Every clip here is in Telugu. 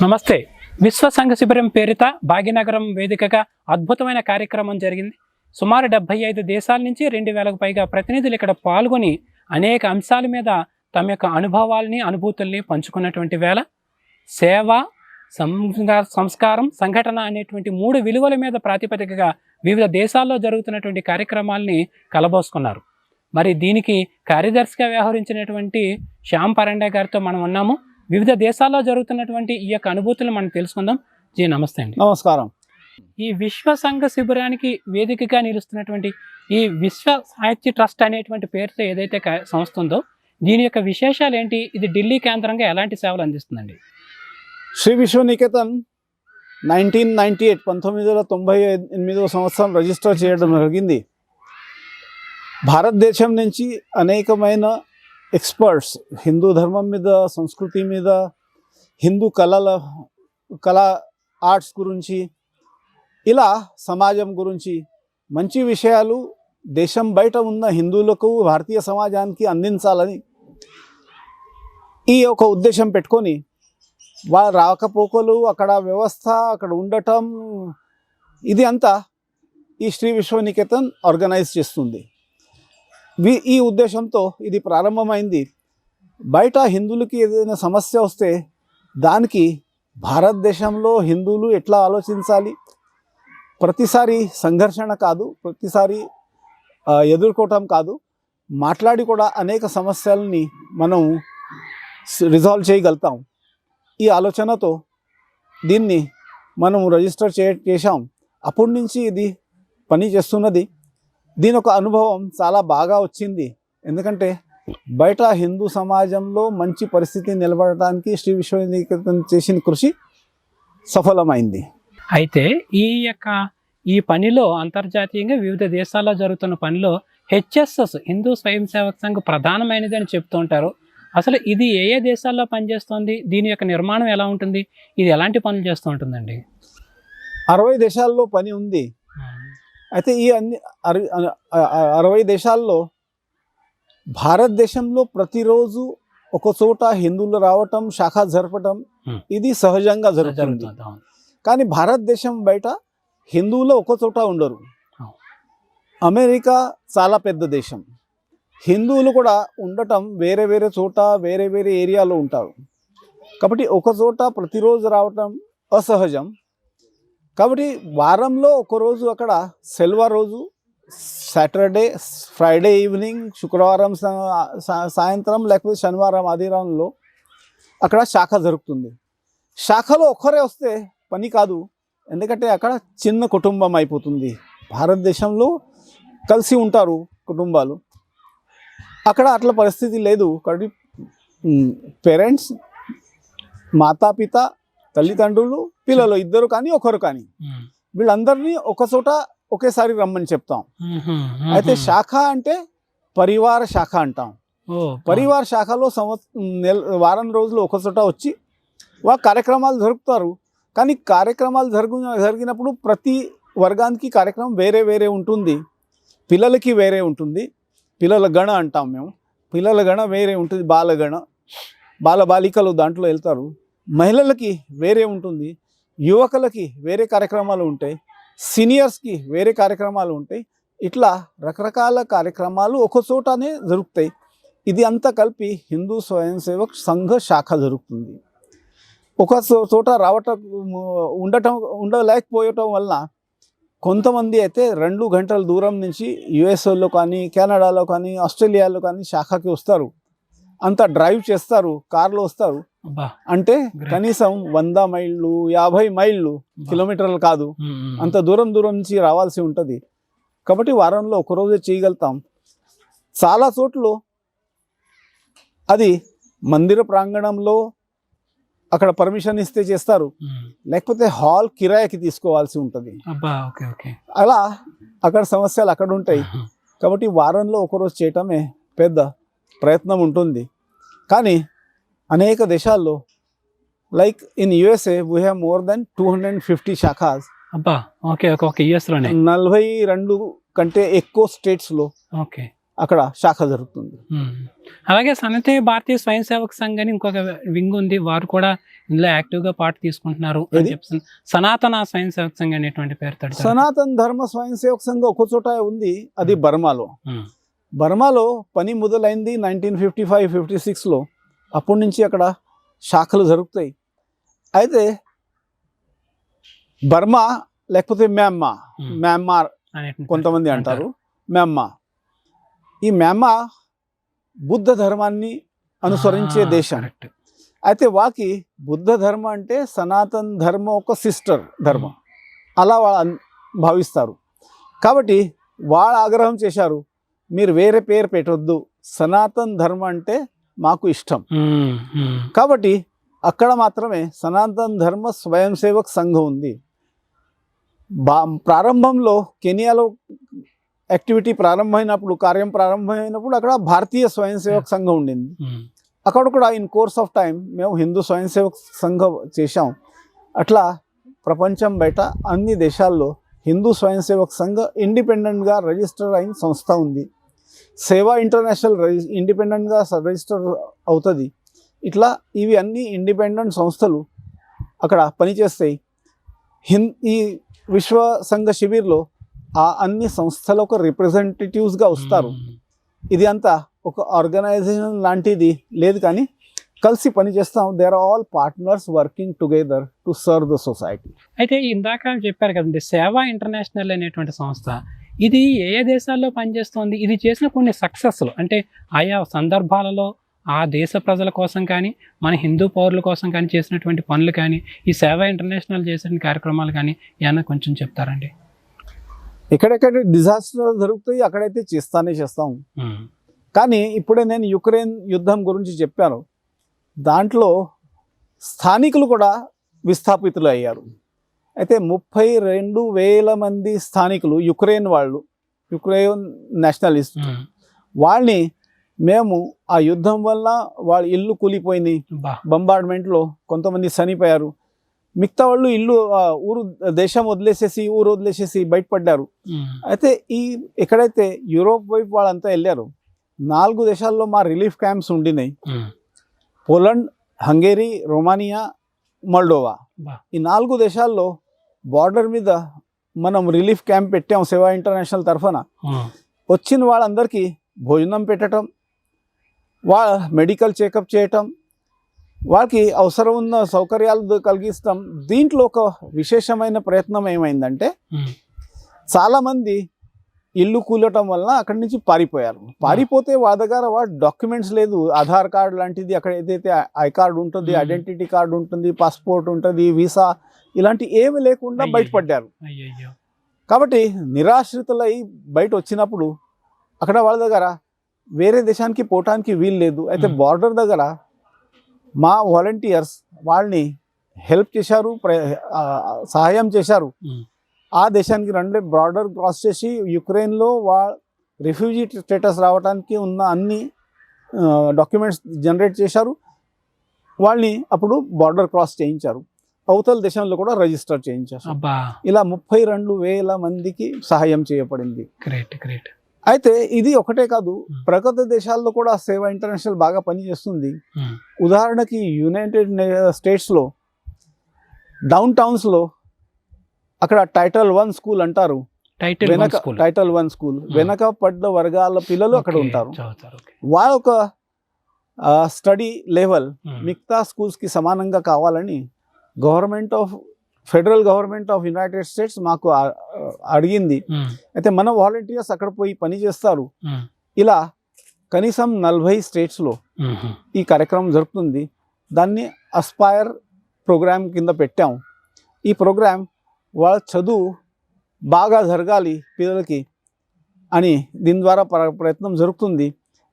నమస్తే. విశ్వ సంఘ శిబిరం పేరిట భాగ్యనగరం వేదికగా అద్భుతమైన కార్యక్రమం జరిగింది. సుమారు 75 దేశాల నుంచి 2000కు పైగా ప్రతినిధులు ఇక్కడ పాల్గొని అనేక అంశాల మీద తమ యొక్క అనుభవాల్ని అనుభూతుల్ని పంచుకున్నటువంటి వేళ సేవ, సంస్కారం, సంఘటన అనేటువంటి 3 విలువల మీద ప్రాతిపదికగా వివిధ దేశాల్లో జరుగుతున్నటువంటి కార్యక్రమాల్ని కలబోసుకున్నారు. మరి దీనికి కార్యదర్శిగా వ్యవహరించినటువంటి శ్యామ్ పరండే గారితో మనం ఉన్నాము. వివిధ దేశాల్లో జరుగుతున్నటువంటి ఈ యొక్క అనుభూతులను మనం తెలుసుకుందాం. జీ నమస్తే అండి. నమస్కారం. ఈ విశ్వ సంఘ శిబిరానికి వేదికగా నిలుస్తున్నటువంటి ఈ విశ్వ సాహిత్య ట్రస్ట్ అనేటువంటి పేరుతో ఏదైతే సంస్థ ఉందో దీని యొక్క విశేషాలు ఏంటి? ఇది ఢిల్లీ కేంద్రంగా ఎలాంటి సేవలు అందిస్తుందండి? శ్రీ విశ్వనికేతన్ 1998 1998వ సంవత్సరం రిజిస్టర్ చేయడం జరిగింది. భారతదేశం నుంచి అనేకమైన ఎక్స్పర్ట్స్ హిందూ ధర్మం మీద, సంస్కృతి మీద, హిందూ కళా ఆర్ట్స్ గురించి, ఇలా సమాజం గురించి మంచి విషయాలు దేశం బయట ఉన్న హిందువులకు, భారతీయ సమాజానికి అందించాలని ఈ ఒక ఉద్దేశం పెట్టుకొని వారి రాకపోకలు, అక్కడ వ్యవస్థ, అక్కడ ఉండటం, ఇది అంతా ఈ శ్రీ విశ్వనికేతన్ ఆర్గనైజ్ చేస్తుంది. ఈ ఉద్దేశంతో ఇది ప్రారంభమైంది. బయట హిందువులకి ఏదైనా సమస్య వస్తే దానికి భారతదేశంలో హిందువులు ఎట్లా ఆలోచించాలి, ప్రతిసారి సంఘర్షణ కాదు, ప్రతిసారి ఎదుర్కోవటం కాదు, మాట్లాడి కూడా అనేక సమస్యలని మనం రిజాల్వ్ చేయగలుగుతాం. ఈ ఆలోచనతో దీన్ని మనం రిజిస్టర్ చేశాం. అప్పటి నుంచి ఇది పని చేస్తున్నది. దీని ఒక అనుభవం చాలా బాగా వచ్చింది. ఎందుకంటే బయట హిందూ సమాజంలో మంచి పరిస్థితి నిలబడటానికి శ్రీ విశ్వనికేతన్ చేసిన కృషి సఫలమైంది. అయితే ఈ పనిలో అంతర్జాతీయంగా వివిధ దేశాల్లో జరుగుతున్న పనిలో హెచ్ఎస్ఎస్ హిందూ స్వయం సేవక సంఘ్ ప్రధానమైనది అని చెప్తూ ఉంటారు. అసలు ఇది ఏ ఏ దేశాల్లో పనిచేస్తుంది? దీని యొక్క నిర్మాణం ఎలా ఉంటుంది? ఇది ఎలాంటి పనులు చేస్తూ ఉంటుందండి? 60 దేశాల్లో పని ఉంది. అయితే ఈ 60 దేశాల్లో భారతదేశంలో ప్రతిరోజు ఒక చోట హిందువులు రావటం, శాఖ జరపటం ఇది సహజంగా జరుగుతుంది. కానీ భారతదేశం బయట హిందువులు ఒక చోట ఉండరు. అమెరికా చాలా పెద్ద దేశం. హిందువులు కూడా ఉండటం వేరే వేరే చోట, వేరే వేరే ఏరియాలో ఉంటారు. కాబట్టి ఒక చోట ప్రతిరోజు రావటం అసహజం. కాబట్టి వారంలో ఒకరోజు అక్కడ సెలవు రోజు, సాటర్డే, ఫ్రైడే ఈవినింగ్, శుక్రవారం సాయంత్రం, లేకపోతే శనివారం ఆదివారంలో అక్కడ శాఖ జరుగుతుంది. శాఖలో ఒక్కరే వస్తే పని కాదు. ఎందుకంటే అక్కడ చిన్న కుటుంబం అయిపోతుంది. భారతదేశంలో కలిసి ఉంటారు కుటుంబాలు, అక్కడ అట్లా పరిస్థితి లేదు. కాబట్టి పేరెంట్స్, మాతాపిత, తల్లిదండ్రులు, పిల్లలు ఇద్దరు కానీ ఒకరు కానీ వీళ్ళందరినీ ఒక చోట ఒకేసారి రమ్మని చెప్తాం. అయితే శాఖ అంటే పరివార శాఖ అంటాం. పరివార శాఖలో వారం రోజులు ఒక చోట వచ్చి కార్యక్రమాలు జరుపుతారు. కానీ కార్యక్రమాలు జరిగినప్పుడు ప్రతి వర్గానికి కార్యక్రమం వేరే వేరే ఉంటుంది. పిల్లలకి వేరే ఉంటుంది, పిల్లల గణ అంటాం మేము. పిల్లల గణ వేరే ఉంటుంది, బాలగణ, బాలికలు దాంట్లో వెళ్తారు. మహిళలకి వేరే ఉంటుంది, యువకులకి వేరే కార్యక్రమాలు ఉంటాయి, సీనియర్స్కి వేరే కార్యక్రమాలు ఉంటాయి. ఇట్లా రకరకాల కార్యక్రమాలు ఒక చోటనే జరుగుతాయి. ఇది అంతా కలిపి హిందూ స్వయం సేవక్ సంఘ శాఖ జరుగుతుంది. ఒక చోట ఉండలేకపోయటం వలన కొంతమంది అయితే 2 గంటల దూరం నుంచి యుఎస్ఏలో కానీ, కెనడాలో కానీ, ఆస్ట్రేలియాలో కానీ శాఖకి వస్తారు. అంతా డ్రైవ్ చేస్తారు, కార్లో వస్తారు. అంటే కనీసం 100 మైళ్ళు 50 మైళ్ళు, కిలోమీటర్లు కాదు, అంత దూరం నుంచి రావాల్సి ఉంటుంది. కాబట్టి వారంలో ఒకరోజే చేయగలుగుతాం. చాలా చోట్ల అది మందిర ప్రాంగణంలో అక్కడ పర్మిషన్ ఇస్తే చేస్తారు, లేకపోతే హాల్ కిరాయికి తీసుకోవాల్సి ఉంటుంది. అలా అక్కడ సమస్యలు అక్కడ ఉంటాయి. కాబట్టి వారంలో ఒకరోజు చేయటమే పెద్ద ప్రయత్నం ఉంటుంది. కానీ అనేక దేశాల్లో, like in USA we have more than 250 శాఖాస్. 42 కంటే ఎక్కువ స్టేట్స్లో అక్కడ శాఖ జరుగుతుంది. అలాగే సనతే భారతీయ స్వయం సేవక సంఘ్ అని ఇంకొక వింగ్ ఉంది, వారు కూడా ఇందులో యాక్టివ్గా పార్ట్ తీసుకుంటున్నారు అని చెప్పి సనాతన స్వయం సేవక సంఘ్ అనేటువంటి పేరుతో. సనాతన ధర్మ స్వయం సేవక సంఘం ఒక చోట ఉంది, అది బర్మాలో. బర్మాలో పని మొదలైంది 1955-56లో. అప్పటి నుంచి అక్కడ శాఖలు జరుగుతాయి. అయితే బర్మా లేకపోతే మ్యాన్మార్ కొంతమంది అంటారు, ఈ మ్యాన్మార్ బుద్ధ ధర్మాన్ని అనుసరించే దేశం. అయితే వాకి బుద్ధ ధర్మం అంటే సనాతన ధర్మం ఒక సిస్టర్ ధర్మం అలా వాళ్ళు భావిస్తారు. కాబట్టి వాళ్ళు ఆగ్రహం చేశారు, మీరు వేరే పేరు పెట్టొద్దు, సనాతన ధర్మం అంటే మాకు ఇష్టం. కాబట్టి అక్కడ మాత్రమే సనాతన ధర్మ స్వయం సేవక్ సంఘం ఉంది. ప్రారంభంలో కెనియాలో యాక్టివిటీ ప్రారంభమైనప్పుడు, కార్యం ప్రారంభమైనప్పుడు అక్కడ భారతీయ స్వయం సేవక్ సంఘం ఉండింది. అక్కడ కూడా ఇన్ కోర్స్ ఆఫ్ టైం మేము హిందూ స్వయం సేవక్ సంఘం చేశాం. అట్లా ప్రపంచం బయట అన్ని దేశాల్లో హిందూ స్వయం సేవక్ సంఘ ఇండిపెండెంట్గా రిజిస్టర్ అయిన సంస్థ ఉంది. సేవా ఇంటర్నేషనల్ ఇండిపెండెంట్గా రిజిస్టర్ అవుతుంది. ఇట్లా ఇవి అన్ని ఇండిపెండెంట్ సంస్థలు అక్కడ పనిచేస్తాయి. ఈ విశ్వ సంఘ శిబిర్లో ఆ అన్ని సంస్థల ఒక రిప్రజెంటేటివ్స్గా వస్తారు. ఇది అంతా ఒక ఆర్గనైజేషన్ లాంటిది లేదు, కానీ కలిసి పనిచేస్తాం. They are all partners working together to serve the society. అయితే ఇందాక చెప్పారు కదండి, సేవా ఇంటర్నేషనల్ అనేటువంటి సంస్థ, ఇది ఏ ఏ దేశాల్లో పనిచేస్తుంది? ఇది చేసిన కొన్ని సక్సెస్లు అంటే ఆయా సందర్భాలలో ఆ దేశ ప్రజల కోసం కానీ మన హిందూ పౌరుల కోసం కానీ చేసినటువంటి పనులు కానీ, ఈ సేవా ఇంటర్నేషనల్ చేసిన కార్యక్రమాలు కానీ ఏమైనా కొంచెం చెప్తారండి? ఎక్కడెక్కడ డిజాస్టర్ జరుగుతాయి అక్కడైతే చేస్తాం. కానీ ఇప్పుడే నేను యుక్రెయిన్ యుద్ధం గురించి చెప్పాను, దాంట్లో స్థానికులు కూడా విస్థాపితులు అయ్యారు. అయితే 32,000 మంది స్థానికులు యుక్రెయిన్ నేషనలిస్ట్ వాళ్ళని మేము ఆ యుద్ధం వల్ల వాళ్ళ ఇల్లు కూలిపోయింది, బంబార్డ్మెంట్లో కొంతమంది చనిపోయారు. మిగతా వాళ్ళు దేశం వదిలేసేసి ఊరు వదిలేసేసి బయటపడ్డారు. అయితే ఎక్కడైతే యూరోప్ వైపు వాళ్ళంతా వెళ్ళారు, 4 దేశాల్లో మా రిలీఫ్ క్యాంప్స్ ఉండినాయి. Poland, Hungary, Romania, Moldova. ఈ 4 దేశాల్లో బార్డర్ మీద మనం రిలీఫ్ క్యాంప్ పెట్టాం సేవా ఇంటర్నేషనల్ తరఫున. వచ్చిన వాళ్ళందరికీ భోజనం పెట్టడం, వాళ్ళ మెడికల్ చెకప్ చేయటం, వాళ్ళకి అవసరం ఉన్న సౌకర్యాలు కలిగిస్తాం. దీంట్లో ఒక విశేషమైన ప్రయత్నం ఏమైందంటే, చాలామంది ఇల్లు కూలటం వల్ల అక్కడి నుంచి పారిపోతే వాళ్ళ దగ్గర డాక్యుమెంట్స్ లేదు, ఆధార్ కార్డు లాంటిది, అక్కడ ఏదైతే ఐ కార్డు ఉంటుంది, ఐడెంటిటీ కార్డు ఉంటుంది, పాస్పోర్ట్ ఉంటుంది, వీసా ఇలాంటి ఏమి లేకుండా బయటపడ్డారు. కాబట్టి నిరాశ్రితులై బయట వచ్చినప్పుడు అక్కడ వాళ్ళ దగ్గర వేరే దేశానికి పోవటానికి వీలు లేదు. అయితే బార్డర్ దగ్గర మా వాలంటీర్స్ వాళ్ళని హెల్ప్ చేశారు, సహాయం చేశారు. ఆ దేశానికి బార్డర్ క్రాస్ చేసి యుక్రెయిన్లో రిఫ్యూజీ స్టేటస్ రావడానికి ఉన్న అన్ని డాక్యుమెంట్స్ జనరేట్ చేశారు. వాళ్ళని అప్పుడు బార్డర్ క్రాస్ చేయించారు, అవతల దేశంలో కూడా రిజిస్టర్ చేయించారు. ఇలా 32,000 మందికి సహాయం చేయబడింది. అయితే ఇది ఒకటే కాదు, ప్రగతి దేశాల్లో కూడా సేవా ఇంటర్నేషనల్ బాగా పనిచేస్తుంది. ఉదాహరణకి యునైటెడ్ స్టేట్స్లో డౌన్ టౌన్స్లో అక్కడ టైటిల్ 1 స్కూల్ అంటారు, టైటిల్ 1 స్కూల్ వెనక పడ్డ వర్గాల పిల్లలు అక్కడ ఉంటారు. వాళ్ళ ఒక స్టడీ లెవెల్ మిగతా స్కూల్స్కి సమానంగా కావాలని federal government of United states మాకు అడిగింది. అయితే మన వాలంటీర్స్ అక్కడ పోయి పని చేస్తారు. ఇలా కనీసం 40 స్టేట్స్లో ఈ కార్యక్రమం జరుగుతుంది. దాన్ని అస్పైర్ ప్రోగ్రామ్ కింద పెట్టాం. ఈ ప్రోగ్రామ్ వాళ్ళ చదువు బాగా జరగాలి పిల్లలకి అని దీని ద్వారా ప్రయత్నం జరుగుతుంది.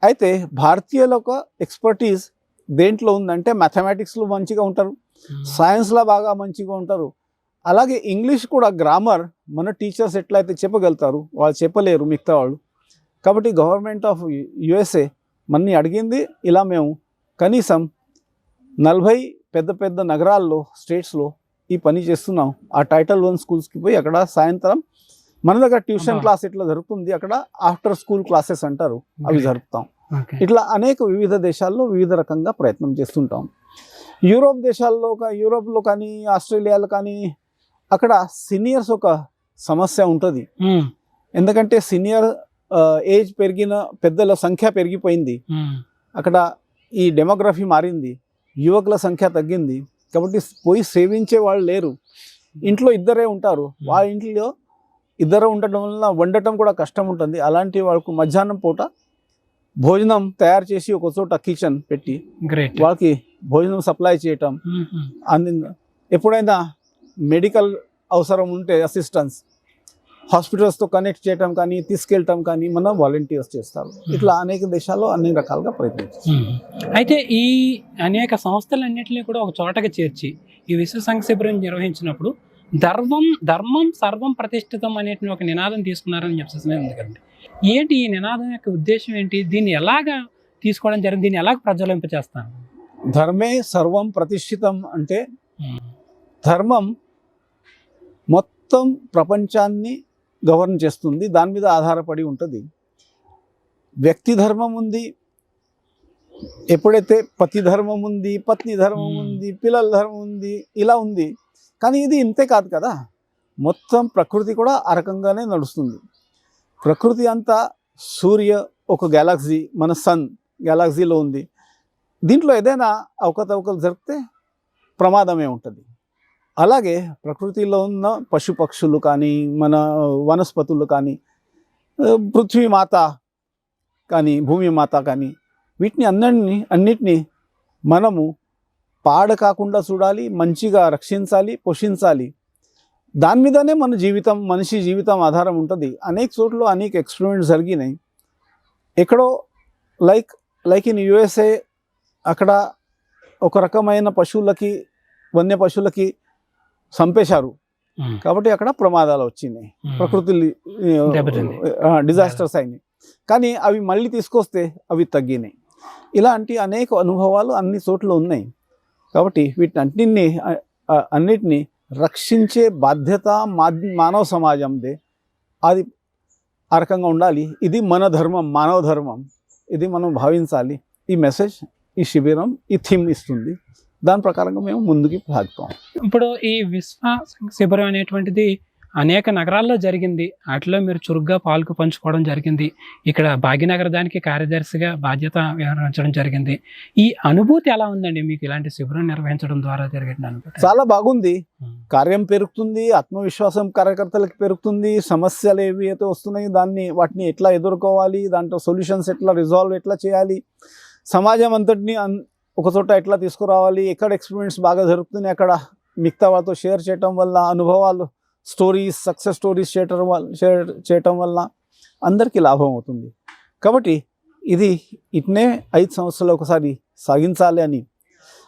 అయితే భారతీయుల ఒక ఎక్స్పర్టీస్ దేంట్లో ఉందంటే మ్యాథమెటిక్స్లో మంచిగా ఉంటారు, సైన్స్లో బాగా మంచిగా ఉంటారు. అలాగే ఇంగ్లీష్ కూడా గ్రామర్ మన టీచర్స్ ఎట్లయితే చెప్పగలుగుతారు వాళ్ళు చెప్పలేరు మిగతా వాళ్ళు. కాబట్టి గవర్నమెంట్ ఆఫ్ USA మన్ని అడిగింది. ఇలా మేము కనీసం 40 పెద్ద పెద్ద నగరాల్లో స్టేట్స్లో ఈ పని చేస్తున్నాం. ఆ టైటిల్ 1 స్కూల్స్కి పోయి అక్కడ సాయంత్రం మన దగ్గర ట్యూషన్ అబ్బా. క్లాస్ ఇట్లా జరుగుతుంది, అక్కడ ఆఫ్టర్ స్కూల్ క్లాసెస్ అంటారు, అవి Great. జరుపుతాం. ఓకే. ఇట్లా అనేక వివిధ దేశాల్లో వివిధ రకంగా ప్రయత్నం చేస్తుంటాం. యూరోప్లో కానీ ఆస్ట్రేలియాలో కానీ అక్కడ సీనియర్స్ ఒక సమస్య ఉంటుంది. ఉమ్, ఎందుకంటే సీనియర్ ఏజ్ పెరిగిన పెద్దల సంఖ్య పెరిగిపోయింది, ఉమ్, అక్కడ ఈ డెమోగ్రఫీ మారింది, యువకుల సంఖ్య తగ్గింది, కాబట్టి పోయి సేవించే వాళ్ళు లేరు, ఇంట్లో ఇద్దరే ఉంటారు. వాళ్ళ ఇంట్లో ఇద్దరు ఉండటం వల్ల వండటం కూడా కష్టం ఉంటుంది. అలాంటి వాళ్ళకు మధ్యాహ్నం పూట భోజనం తయారు చేసి ఒక చోట కిచెన్ పెట్టి గ్రేట్. వాళ్ళకి భోజనం సప్లై చేయటం, ఎప్పుడైనా మెడికల్ అవసరం ఉంటే అసిస్టెన్స్ హాస్పిటల్స్తో కనెక్ట్ చేయటం కానీ తీసుకెళ్ళటం కానీ మన వాలంటీర్స్ చేస్తారు. ఇట్లా అనేక దేశాల్లో అన్ని రకాలుగా ప్రయత్నించారు. అయితే ఈ అనేక సంస్థలన్నింటినీ కూడా ఒక చోటకి చేర్చి ఈ విశ్వ సంఘ శిబిరం నిర్వహించినప్పుడు ధర్మం సర్వం ప్రతిష్ఠితం అనేటి ఒక నినాదం తీసుకున్నారని చెప్పేసి ఉంది కదండి. ఏంటి ఈ నినాదం యొక్క ఉద్దేశం ఏంటి? దీన్ని ఎలాగా తీసుకోవడం జరిగింది? దీన్ని ఎలాగ ప్రజ్వలింపచేస్తాను? ధర్మే సర్వం ప్రతిష్ఠితం అంటే ధర్మం మొత్తం ప్రపంచాన్ని గవర్న్ చేస్తుంది, దాని మీద ఆధారపడి ఉంటుంది. వ్యక్తి ధర్మం ఉంది, ఎప్పుడైతే పతి ధర్మం ఉంది, పత్ని ధర్మం ఉంది, పిల్లల ధర్మం ఉంది, ఇలా ఉంది. కానీ ఇది ఇంతే కాదు కదా, మొత్తం ప్రకృతి కూడా ఆ రకంగానే నడుస్తుంది. ప్రకృతి అంతా సూర్య ఒక గ్యాలక్సీ, మన సన్ గ్యాలక్సీలో ఉంది. దీంట్లో ఏదైనా అవకతవకలు జరిగితే ప్రమాదమే ఉంటుంది. అలాగే ప్రకృతిలో ఉన్న పశుపక్షులు కానీ మన వనస్పతులు కానీ పృథ్వీమాత కానీ భూమిమాత కానీ వీటిని అన్నిటినీ మనము పాడ కాకుండా చూడాలి, మంచిగా రక్షించాలి, పోషించాలి. దాని మీదనే మన జీవితం, మనిషి జీవితం ఆధారం ఉంటుంది. అనేక చోట్ల అనేక ఎక్స్పెరిమెంట్స్ జరిగినాయి. ఎక్కడో లైక్ ఇన్ యుఎస్ఏ అక్కడ ఒక రకమైన పశువులకి, వన్య పశువులకి చంపేశారు, కాబట్టి అక్కడ ప్రమాదాలు వచ్చినాయి, ప్రకృతి డిజాస్టర్స్ అయినాయి. కానీ అవి మళ్ళీ తీసుకొస్తే అవి తగ్గినాయి. ఇలాంటి అనేక అనుభవాలు అన్ని చోట్ల ఉన్నాయి. కాబట్టి వీటిని అన్నిటినీ రక్షించే బాధ్యత మానవ సమాజందే. అది ఆ రకంగా ఉండాలి. ఇది మన ధర్మం, మానవ ధర్మం, ఇది మనం భావించాలి. ఈ మెసేజ్ ఈ శిబిరం ఈ థీమ్ ఇస్తుంది. దాని ప్రకారంగా మేము ముందుకు సాగుతాం. ఇప్పుడు ఈ విశ్వ సంఘ శిబిరం అనేటువంటిది అనేక నగరాల్లో జరిగింది. వాటిలో మీరు చురుగ్గా పాల్గొ పంచుకోవడం జరిగింది. ఇక్కడ భాగ్యనగర దానికి కార్యదర్శిగా బాధ్యత నిర్వహించడం జరిగింది. ఈ అనుభూతి ఎలా ఉందండి మీకు ఇలాంటి శిబిరం నిర్వహించడం ద్వారా జరిగిన అనుభూతి? చాలా బాగుంది. కార్యం పెరుగుతుంది, ఆత్మవిశ్వాసం కార్యకర్తలకు పెరుగుతుంది. సమస్యలు ఏవి అయితే వస్తున్నాయి వాటిని ఎట్లా ఎదుర్కోవాలి, దాంట్లో సొల్యూషన్స్ ఎట్లా రిజాల్వ్ ఎట్లా చేయాలి, సమాజం అంతటిని ఒక చోట ఎట్లా తీసుకురావాలి, ఎక్కడ ఎక్స్పెరిమెంట్స్ బాగా జరుగుతున్నాయి అక్కడ మిగతా వాళ్ళతో షేర్ చేయటం వల్ల అనుభవాలు, స్టోరీస్, సక్సెస్ స్టోరీస్ షేర్ చేయటం వల్ల అందరికీ లాభం అవుతుంది. కాబట్టి ఇది ఇట్నే 5 సంవత్సరాలు ఒకసారి సాగించాలి అని.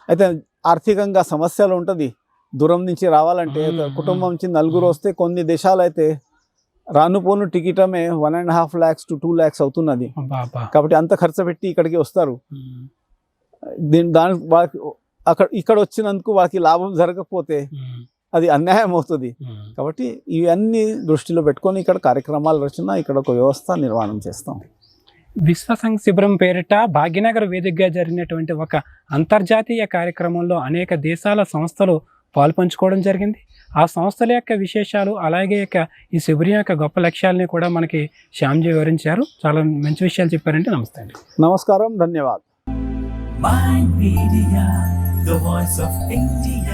అయితే ఆర్థికంగా సమస్యలు ఉంటుంది, దూరం నుంచి రావాలంటే. కుటుంబం నుంచి 4 వస్తే కొన్ని దేశాలు అయితే రానుపోను టికెటమే 1.5 lakhs to 2 lakhs అవుతున్నది. కాబట్టి అంత ఖర్చు పెట్టి ఇక్కడికి వస్తారు. వాళ్ళకి ఇక్కడ వచ్చినందుకు వాళ్ళకి లాభం జరగకపోతే అది అన్యాయం అవుతుంది. కాబట్టి ఇవన్నీ దృష్టిలో పెట్టుకొని ఇక్కడ కార్యక్రమాల రచన, ఇక్కడ ఒక వ్యవస్థ నిర్మాణం చేస్తాం. విశ్వ సంఘ శిబిరం పేరిట భాగ్యనగర్ వేదికగా జరిగినటువంటి ఒక అంతర్జాతీయ కార్యక్రమంలో అనేక దేశాల సంస్థలు పాల్పంచుకోవడం జరిగింది. ఆ సంస్థల యొక్క విశేషాలు, అలాగే ఈ శిబిరం యొక్క గొప్ప లక్ష్యాలని కూడా మనకి శ్యామ్జీ వివరించారు. చాలా మంచి విషయాలు చెప్పారంటే. నమస్తే అండి. నమస్కారం, ధన్యవాదాలు. Mind Media, the voice of India.